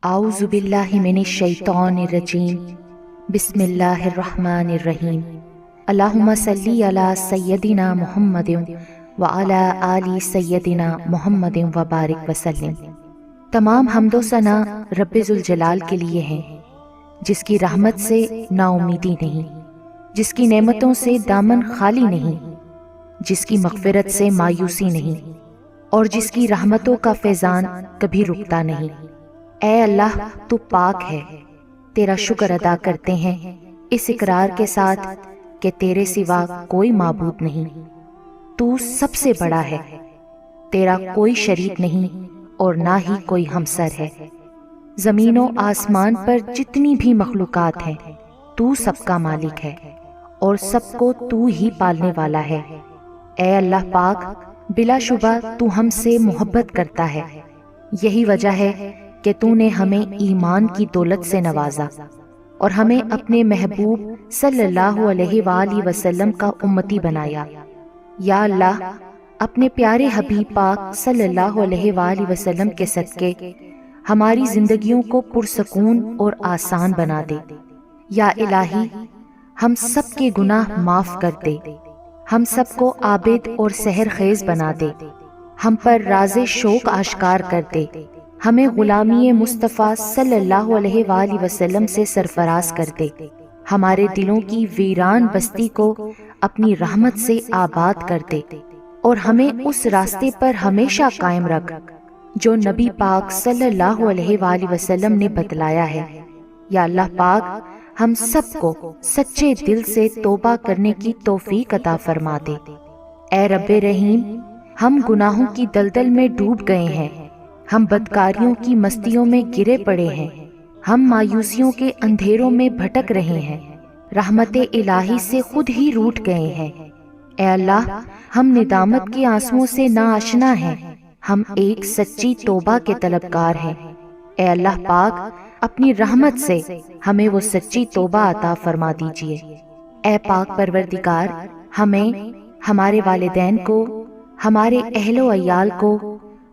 اعوذ باللہ من الشیطان الرجیم بسم اللہ الرحمن الرحیم اللہم صلی علی سیدنا محمد وعلی آل سیدنا محمد وبارک وسلم۔ تمام حمد و ثنا رب ذوالجلال کے لیے ہیں، جس کی رحمت سے نا امیدی نہیں، جس کی نعمتوں سے دامن خالی نہیں، جس کی مغفرت سے مایوسی نہیں، اور جس کی رحمتوں کا فیضان کبھی رکتا نہیں۔ اے اللہ، تو پاک ہے، تیرا شکر ادا کرتے ہیں اس اقرار کے ساتھ کہ تیرے سوا کوئی معبود نہیں، تو سب سے بڑا ہے، تیرا کوئی شریک نہیں اور نہ ہی کوئی ہمسر ہے۔ زمین و آسمان پر جتنی بھی مخلوقات ہیں تو سب کا مالک ہے اور سب کو تو ہی پالنے والا ہے۔ اے اللہ پاک، بلا شبہ تو ہم سے محبت کرتا ہے، یہی وجہ ہے کہ تو نے ہمیں ایمان کی دولت سے نوازا اور ہمیں اپنے محبوب صلی اللہ علیہ وآلہ وسلم کا امتی بنایا۔ یا اللہ، اپنے پیارے حبیب پاک صلی اللہ علیہ وآلہ وسلم کے صدقے ہماری زندگیوں کو پرسکون اور آسان بنا دے۔ یا الہی، ہم سب کے گناہ معاف کر دے، ہم سب کو عابد اور سحر خیز بنا دے، ہم پر راز شوق آشکار کر دے، ہمیں غلامی مصطفیٰ صلی اللہ علیہ وآلہ وسلم سے سرفراز کر دے، ہمارے دلوں کی ویران بستی کو اپنی رحمت سے آباد کر دے، اور ہمیں اس راستے پر ہمیشہ قائم رکھ جو نبی پاک صلی اللہ علیہ وآلہ وسلم نے بتلایا ہے۔ یا اللہ پاک، ہم سب کو سچے دل سے توبہ کرنے کی توفیق عطا فرما دے۔ اے رب رحیم، ہم گناہوں کی دلدل میں ڈوب گئے ہیں، ہم بدکاریوں کی مستیوں میں گرے پڑے ہیں، ہم مایوسیوں کے اندھیروں میں بھٹک رہے ہیں، رحمت الہی سے خود ہی روٹھ گئے ہیں۔ اے اللہ، ہم ندامت کے آنسوؤں سے ناآشنا ہیں، ہم ایک سچی توبہ کے طلبگار ہیں۔ اے اللہ پاک، اپنی رحمت سے ہمیں وہ سچی توبہ عطا فرما دیجئے۔ اے پاک پروردگار، ہمیں، ہمارے والدین کو، ہمارے اہل و عیال کو،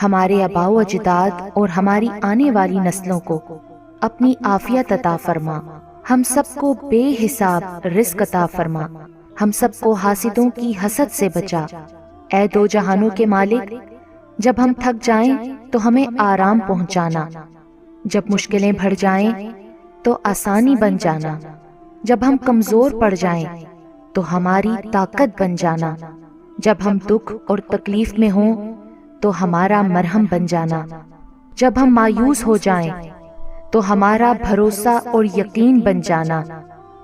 ہمارے آباء و اجداد اور ہماری آنے والی نسلوں کو اپنی عافیت عطا فرما، ہم سب کو بے حساب رزق عطا فرما، ہم سب کو حاسدوں کی حسد سے بچا۔ اے دو جہانوں کے مالک، جب ہم تھک جائیں تو ہمیں آرام پہنچانا، جب مشکلیں بڑھ جائیں تو آسانی بن جانا، جب ہم کمزور پڑ جائیں تو ہماری طاقت بن جانا، جب ہم دکھ اور تکلیف میں ہوں تو ہمارا مرہم بن جانا، جب ہم مایوس ہو جائیں تو ہمارا بھروسہ اور یقین بن جانا،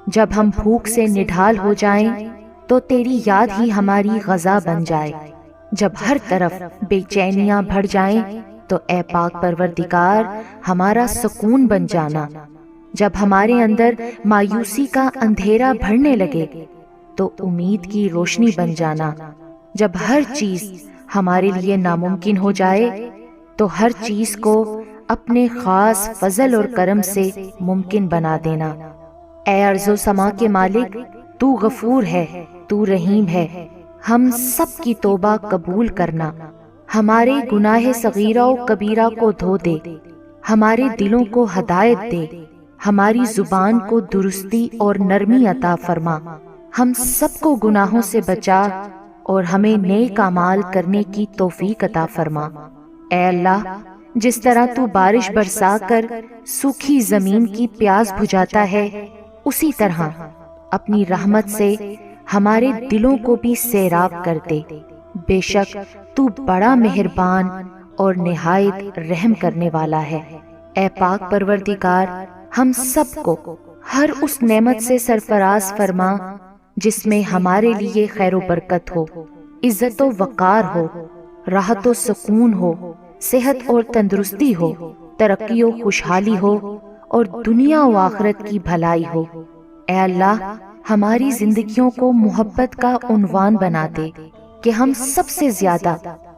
جب ہم بھوک سے نڈھال ہو جائیں تو تیری یاد ہی ہماری غذا بن جائے، جب ہر طرف بے چینیاں بڑھ جائیں تو اے پاک پروردگار ہمارا سکون بن جانا، جب ہمارے اندر مایوسی کا اندھیرا بھرنے لگے تو امید کی روشنی بن جانا، جب ہر چیز ہمارے لیے ناممکن ہو جائے تو ہر چیز کو اپنے خاص فضل اور کرم سے ممکن بنا دینا۔ اے ارض و سما کے مالک، تو غفور ہے، تو رحیم ہے، ہم سب کی توبہ قبول کرنا، ہمارے گناہ صغیرہ و کبیرہ کو دھو دے، ہمارے دلوں کو ہدایت دے، ہماری زبان کو درستی اور نرمی عطا فرما، ہم سب کو گناہوں سے بچا اور ہمیں نیک اعمال کرنے کی توفیق عطا فرما۔ اے اللہ، جس طرح تو بارش برسا کر سوکھی زمین کی پیاس بجھاتا ہے، اسی طرح اپنی رحمت سے ہمارے دلوں کو بھی سیراب کر دے۔ بے شک تو بڑا مہربان اور نہایت رحم کرنے والا ہے۔ اے پاک پروردگار، ہم سب کو ہر اس نعمت سے سرفراز فرما جس میں ہمارے لیے خیر و برکت ہو، عزت و وقار ہو، راحت و سکون ہو، صحت اور تندرستی ہو، ترقی و خوشحالی ہو اور دنیا و آخرت کی بھلائی ہو۔ اے اللہ، ہماری زندگیوں کو محبت کا عنوان بنا دے کہ ہم سب سے زیادہ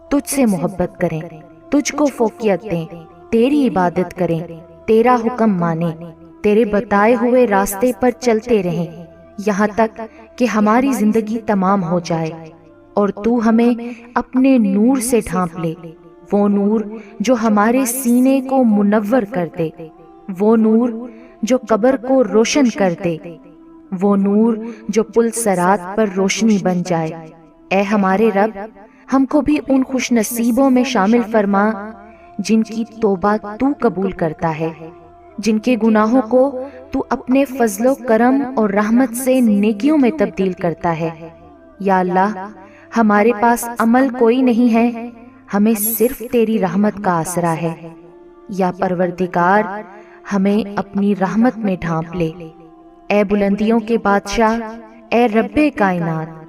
تجھ سے محبت کریں، تجھ کو فوقیت دیں، تیری عبادت کریں، تیرا حکم مانیں، تیرے بتائے ہوئے راستے پر چلتے رہیں یہاں تک کہ ہماری زندگی تمام ہو جائے اور تو ہمیں اپنے نور سے ڈھانپ لے، وہ نور جو ہمارے سینے کو منور کر دے، وہ نور جو قبر کو روشن کر دے، وہ نور جو پل صراط پر روشنی بن جائے۔ اے ہمارے رب، ہم کو بھی ان خوش نصیبوں میں شامل فرما جن کی توبہ تو قبول کرتا ہے، جن کے گناہوں کو تو اپنے فضل و کرم اور رحمت سے نیکیوں میں تبدیل کرتا ہے۔ یا اللہ، ہمارے پاس عمل کوئی نہیں ہے، ہمیں صرف تیری رحمت کا آسرا ہے۔ یا پروردگار، ہمیں اپنی رحمت میں ڈھانپ لے۔ اے بلندیوں کے بادشاہ، اے رب کائنات،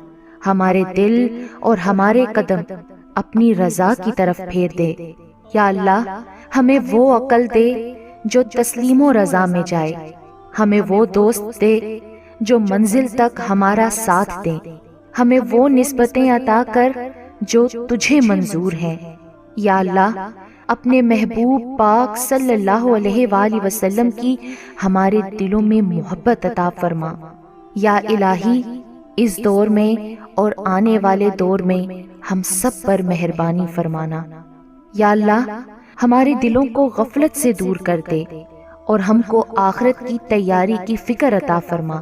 ہمارے دل اور ہمارے قدم اپنی رضا کی طرف پھیر دے۔ یا اللہ، ہمیں وہ عقل دے جو تسلیم و رضا میں جائے، ہمیں وہ دوست دے جو منزل تک ہمارا ساتھ دیں، ہمیں وہ نسبتیں عطا کر جو تجھے منظور ہیں۔ یا اللہ، اپنے محبوب پاک صلی اللہ علیہ وآلہ وسلم کی ہمارے دلوں میں محبت عطا فرما۔ یا الہی، اس دور میں اور آنے والے دور میں ہم سب پر مہربانی فرمانا۔ یا اللہ، ہمارے دلوں کو غفلت سے دور کر دے اور ہم کو آخرت کی تیاری کی فکر عطا فرما۔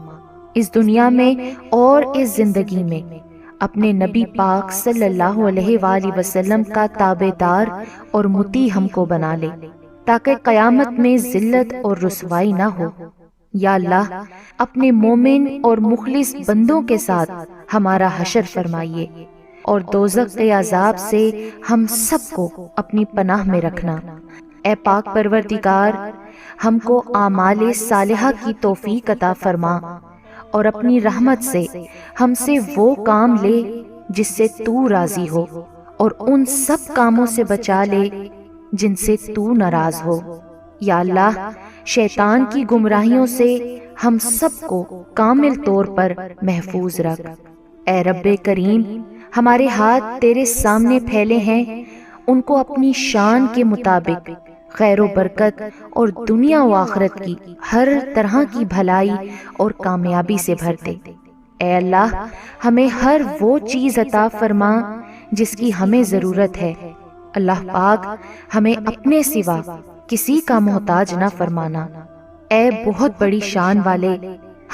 اس دنیا میں اور اس زندگی میں اپنے نبی پاک صلی اللہ علیہ وآلہ وسلم کا تابعدار اور مطیع ہم کو بنا لے، تاکہ قیامت میں ذلت اور رسوائی نہ ہو۔ یا اللہ، اپنے مومن اور مخلص بندوں کے ساتھ ہمارا حشر فرمائیے اور دوزخ کے عذاب سے ہم سب کو اپنی پناہ میں رکھنا۔ اے پاک پروردگار، ہم کو اعمال صالحہ کی توفیق عطا فرما اور اپنی رحمت سے ہم سے وہ کام لے جس سے تو راضی ہو، اور ان سب کاموں سے بچا لے جن سے تو ناراض ہو۔ یا اللہ، شیطان کی گمراہیوں سے ہم سب کو کامل طور پر محفوظ رکھ۔ اے رب کریم، ہمارے ہاتھ تیرے سامنے پھیلے ہیں، ان کو اپنی شان کے مطابق خیر و برکت اور دنیا و آخرت کی ہر طرح کی بھلائی اور کامیابی سے بھر دے۔ اے اللہ، ہمیں ہر وہ چیز عطا فرما جس کی ہمیں ضرورت ہے۔ اللہ پاک، ہمیں اپنے سوا کسی کا محتاج نہ فرمانا۔ اے بہت بڑی شان والے،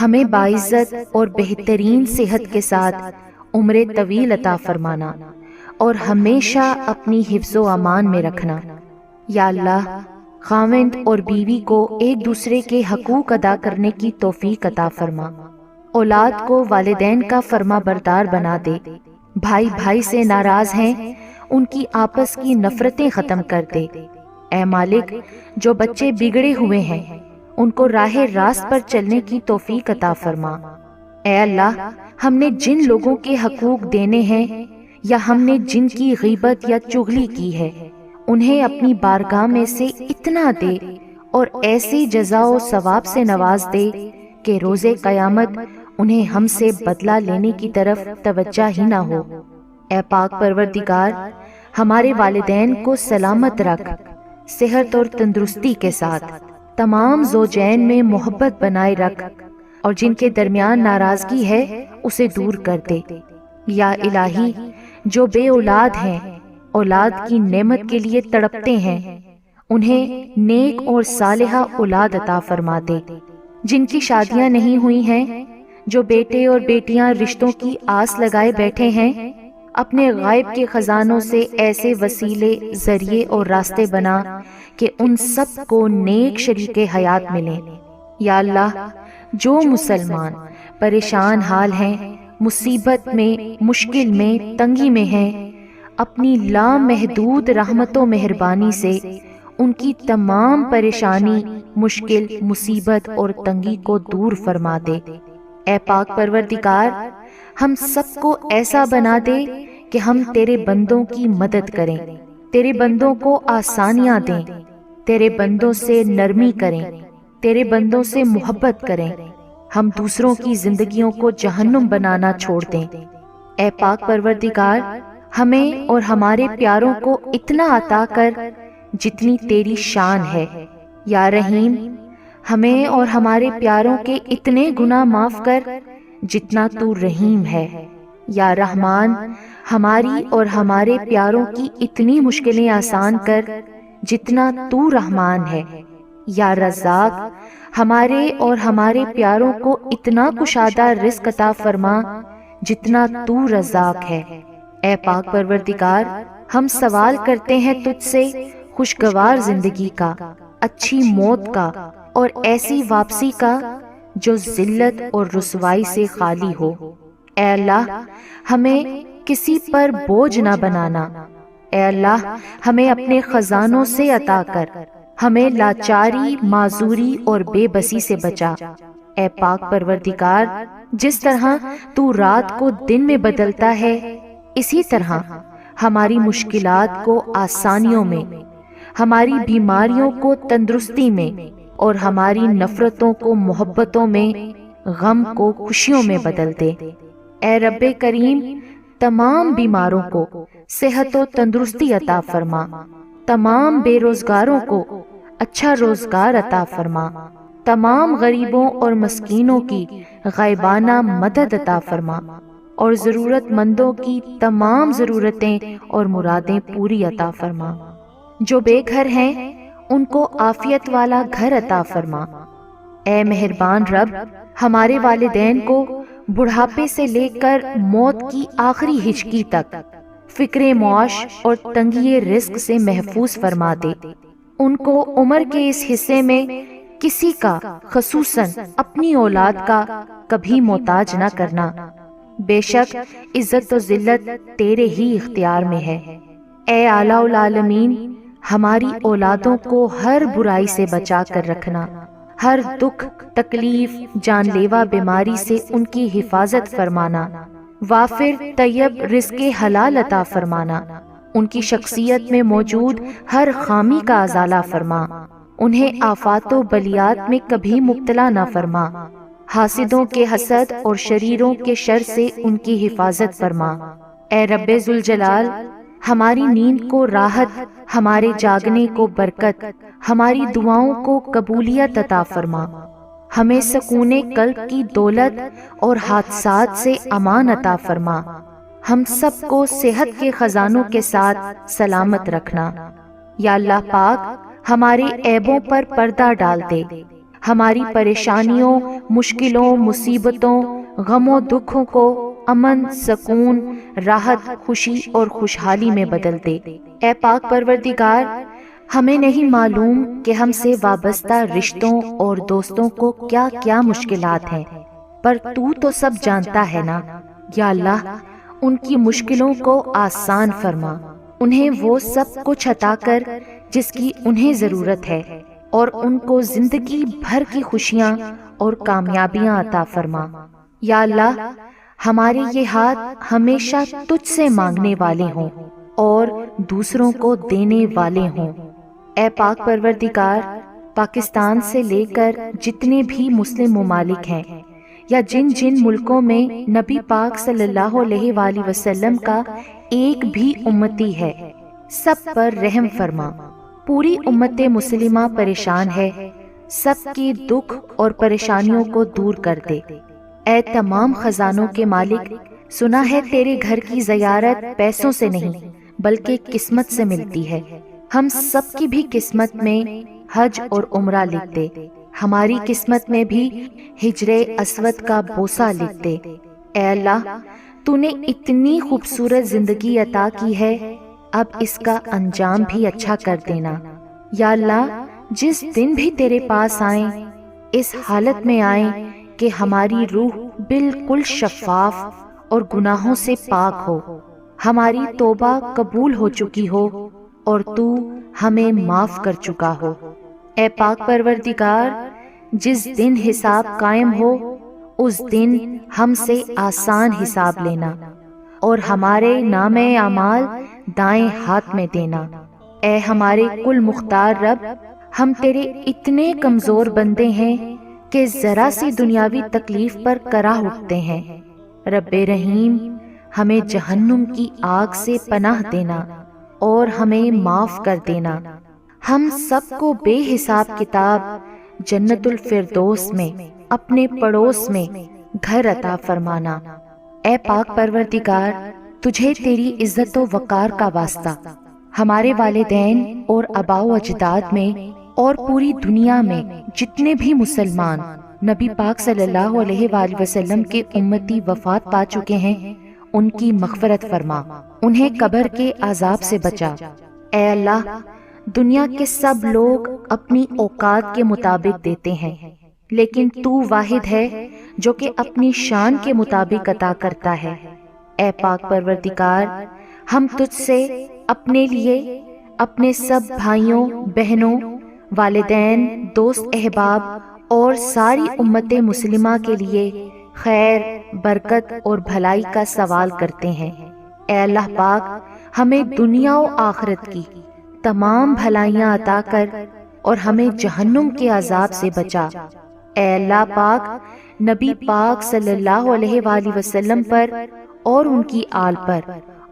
ہمیں باعزت اور بہترین صحت کے ساتھ عمر طویل عطا فرمانا اور ہمیشہ اپنی حفظ و امان میں رکھنا۔ یا اللہ، خاوند اور بیوی کو ایک دوسرے کے حقوق ادا کرنے کی توفیق عطا فرما، اولاد کو والدین کا فرما بردار بنا دے، بھائی بھائی سے ناراض ہیں ان کی آپس کی نفرتیں ختم کر دے۔ اے مالک، جو بچے بگڑے ہوئے ہیں ان کو راہ راست پر چلنے کی توفیق عطا فرما۔ اے اللہ، ہم نے جن لوگوں کے حقوق دینے ہیں یا ہم نے جن کی غیبت یا چغلی کی ہے، انہیں اپنی بارگاہ میں سے اتنا دے اور ایسی جزا و ثواب سے نواز دے کہ روز قیامت انہیں ہم سے بدلہ لینے کی طرف توجہ ہی نہ ہو۔ اے پاک پروردگار، ہمارے والدین کو سلامت رکھ، صحت اور تندرستی کے ساتھ تمام زوجین میں محبت بنائے رکھ، اور جن کے درمیان ناراضگی ہے اسے دور کر دے۔ یا الہی، جو بے اولاد ہیں، اولاد کی نعمت کے لیے تڑپتے ہیں، انہیں نیک اور صالحہ اولاد عطا فرما دے۔ جن کی شادیاں نہیں ہوئی ہیں، جو بیٹے اور بیٹیاں رشتوں کی آس لگائے بیٹھے ہیں، اپنے غائب کے خزانوں سے ایسے وسیلے، ذریعے اور راستے بنا کہ ان سب کو نیک شریک حیات ملیں۔ یا اللہ، جو مسلمان پریشان حال ہیں، مصیبت میں، مشکل میں، تنگی میں ہیں، اپنی لامحدود رحمت و مہربانی سے ان کی تمام پریشانی، مشکل، مصیبت اور تنگی کو دور فرما دے۔ اے پاک پروردگار، ہم سب کو ایسا بنا دے کہ ہم تیرے بندوں کی مدد کریں، تیرے بندوں کو آسانیاں دیں، تیرے بندوں سے نرمی کریں، تیرے بندوں سے محبت کریں، ہم دوسروں کی زندگیوں کو جہنم بنانا چھوڑ دیں۔ اے پاک پروردگار، ہمیں اور ہمارے پیاروں کو اتنا عطا کر جتنی تیری شان ہے۔ یا رحیم، ہمیں اور ہمارے پیاروں کے اتنے گناہ معاف کر جتنا تو رحیم ہے۔ یا رحمان، ہماری اور ہمارے پیاروں کی اتنی مشکلیں آسان کر جتنا تو رحمان ہے۔ یا رزاق، ہمارے اور ہمارے پیاروں کو اتنا کشادہ رزق عطا فرما جتنا تو رزاق ہے۔ اے پاک پروردگار، ہم سوال کرتے ہیں تجھ سے خوشگوار زندگی کا، اچھی موت کا اور ایسی واپسی کا جو ذلت اور رسوائی سے خالی ہو۔ اے اللہ، ہمیں کسی پر بوجھ نہ بنانا۔ اے اللہ، ہمیں اپنے خزانوں سے عطا کر، ہمیں لاچاری، معذوری اور بے بسی سے بچا۔ اے پاک پروردگار، جس طرح تو رات کو دن میں بدلتا ہے، اسی طرح ہماری مشکلات کو آسانیوں میں، ہماری بیماریوں کو تندرستی میں اور ہماری نفرتوں کو محبتوں میں، غم کو خوشیوں میں بدل دے۔ اے رب کریم، تمام بیماروں کو صحت و تندرستی عطا فرما، تمام بے روزگاروں کو اچھا روزگار عطا فرما، تمام غریبوں اور مسکینوں کی غائبانہ مدد عطا فرما اور ضرورت مندوں کی تمام ضرورتیں اور مرادیں پوری عطا فرما۔ جو بے گھر ہیں ان کو عافیت والا گھر عطا فرما۔ اے مہربان رب، ہمارے والدین کو بڑھاپے سے لے کر موت کی آخری ہچکی تک فکر معاش اور تنگی رزق سے محفوظ فرما دے۔ ان کو عمر کے اس حصے میں کسی کا، خصوصاً اپنی اولاد کا، کبھی محتاج نہ کرنا۔ بے شک عزت و ذلت تیرے ہی اختیار میں ہے۔ اے اعلیٰ العالمین، ہماری اولادوں کو ہر برائی سے بچا کر رکھنا، ہر دکھ، تکلیف، جان لیوا بیماری سے ان کی حفاظت فرمانا، وافر طیب رزق حلال عطا فرمانا، ان کی شخصیت میں موجود ہر خامی کا ازالہ فرما، انہیں آفات و بلیات میں کبھی مبتلا نہ فرما، حاسدوں کے حسد اور شریروں کے شر سے ان کی حفاظت فرما۔ اے رب ذوالجلال، ہماری نیند کو راحت، ہمارے جاگنے کو برکت، ہماری دعاؤں کو قبولیت عطا فرما، ہمیں سکون قلب کی دولت اور حادثات سے امان عطا فرما، ہم سب کو صحت کے خزانوں کے ساتھ سلامت رکھنا۔ یا اللہ پاک، ہمارے عیبوں پر پردہ ڈال دے، ہماری پریشانیوں، مشکلوں، مصیبتوں، غم و دکھوں کو امن، سکون، راحت، خوشی اور خوشحالی میں بدل دے۔ اے پاک پروردگار، ہمیں نہیں معلوم کہ ہم سے وابستہ رشتوں اور دوستوں کو کیا کیا مشکلات ہیں، پر تو سب جانتا ہے نا۔ یا اللہ، ان کی مشکلوں کو آسان فرما، انہیں وہ سب کچھ عطا کر جس کی انہیں ضرورت ہے، اور ان کو زندگی بھر کی خوشیاں اور کامیابیاں عطا فرما۔ یا اللہ، ہمارے یہ ہاتھ ہمیشہ تجھ سے مانگنے والے ہوں اور دوسروں کو دینے والے ہوں۔ اے پاک پروردگار، پاکستان سے لے کر جتنے بھی مسلم ممالک ہیں، یا جن جن ملکوں میں نبی پاک صلی اللہ علیہ وآلہ وسلم کا ایک بھی امتی ہے، سب پر رحم فرما۔ پوری امت مسلمہ پریشان ہے، سب کی دکھ اور پریشانیوں کو دور کر دے۔ اے تمام خزانوں کے مالک، سنا ہے تیرے گھر کی زیارت پیسوں سے نہیں بلکہ قسمت سے ملتی ہے۔ ہم سب کی بھی قسمت میں حج اور عمرہ لکھ دے، ہماری قسمت میں بھی ہجر اسود کا بوسہ لکھ دے۔ اے اللہ، تو نے اتنی خوبصورت زندگی عطا کی ہے، اب اس کا انجام بھی اچھا کر دینا۔ یا اللہ، جس دن بھی تیرے پاس آئیں، اس حالت میں آئیں کہ ہماری روح بالکل شفاف اور گناہوں سے پاک ہو، ہماری توبہ قبول ہو چکی ہو اور تو ہمیں معاف کر چکا ہو۔ اے پاک پروردگار، جس دن حساب قائم ہو اس دن ہم سے آسان حساب لینا اور ہمارے نامہ اعمال دائیں ہاتھ میں دینا۔ اے ہمارے کل مختار رب، ہم تیرے اتنے کمزور بندے ہیں کہ ذرا سی دنیاوی تکلیف پر کراہ اٹھتے ہیں۔ رب رحیم، ہمیں جہنم کی آگ سے پناہ دینا اور ہمیں معاف کر دینا۔ ہم سب کو بے حساب کتاب جنت الفردوس میں اپنے پڑوس میں گھر عطا فرمانا۔ اے پاک پروردگار، تجھے تیری عزت و وقار کا واسطہ، ہمارے والدین اور آباء و اجداد میں اور پوری دنیا میں جتنے بھی مسلمان نبی پاک صلی اللہ علیہ وآلہ وسلم کے امتی وفات پا چکے ہیں، ان کی مغفرت فرما، انہیں قبر کے عذاب سے بچا۔ اے اللہ، دنیا کے سب لوگ اپنی اوقات کے مطابق دیتے ہیں، لیکن تو واحد ہے جو کہ اپنی شان کے مطابق عطا کرتا ہے۔ اے پاک پروردگار، ہم تجھ سے اپنے لیے، اپنے سب بھائیوں بہنوں، والدین، دوست احباب اور ساری امت مسلمہ کے لیے خیر، برکت اور بھلائی کا سوال کرتے ہیں۔ اے اللہ پاک، ہمیں دنیا و آخرت کی تمام بھلائیاں عطا کر اور ہمیں جہنم کے عذاب سے بچا۔ اے اللہ پاک، نبی پاک صلی اللہ علیہ وآلہ وسلم پر اور ان کی آل پر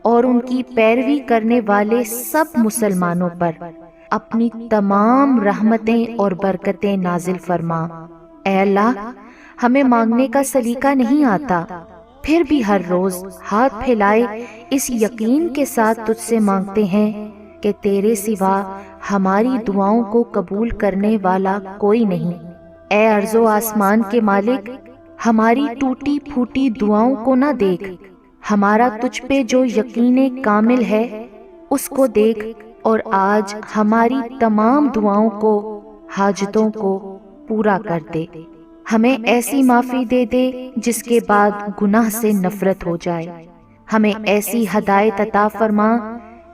اور ان کی پیروی کرنے والے سب مسلمانوں پر اپنی تمام رحمتیں اور برکتیں نازل فرما۔ اے اللہ، ہمیں مانگنے کا سلیقہ نہیں آتا، پھر بھی ہر روز ہاتھ پھیلائے اس یقین کے ساتھ تجھ سے مانگتے ہیں کہ تیرے سوا ہماری دعاؤں کو قبول کرنے والا کوئی نہیں۔ اے ارض و آسمان کے مالک، ہماری ٹوٹی پھوٹی دعاؤں کو نہ دیکھ، ہمارا تجھ پہ جو یقین کامل ہے اس کو دیکھ، اور آج ہماری تمام دعاؤں کو، حاجتوں کو پورا کر دے۔ ہمیں ایسی معافی دے دے جس کے بعد گناہ سے نفرت ہو جائے، ہمیں ایسی ہدایت عطا فرما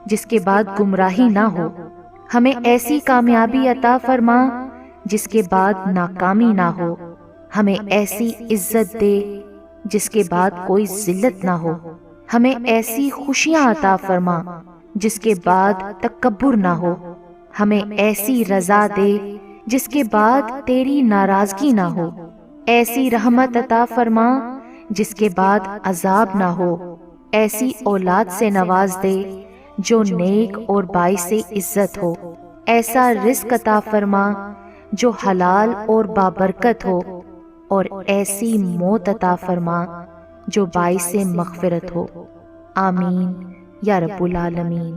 جس کے بعد گمراہی نہ ہو، ہمیں ایسی کامیابی عطا فرما جس کے بعد ناکامی نہ ہو، ہمیں ایسی عزت دے جس کے بعد کوئی ذلت نہ ہو، ہمیں ایسی خوشیاں عطا فرما جس کے بعد تکبر نہ ہو، ہمیں ایسی رضا دے جس کے بعد تیری ناراضگی نہ ہو، ایسی رحمت عطا فرما جس کے بعد عذاب نہ ہو، ایسی اولاد سے نواز دے جو نیک اور باعث عزت ہو، ایسا رزق عطا فرما جو حلال اور بابرکت ہو، اور ایسی موت عطا فرما جو باعث مغفرت ہو۔ آمین یا رب العالمین۔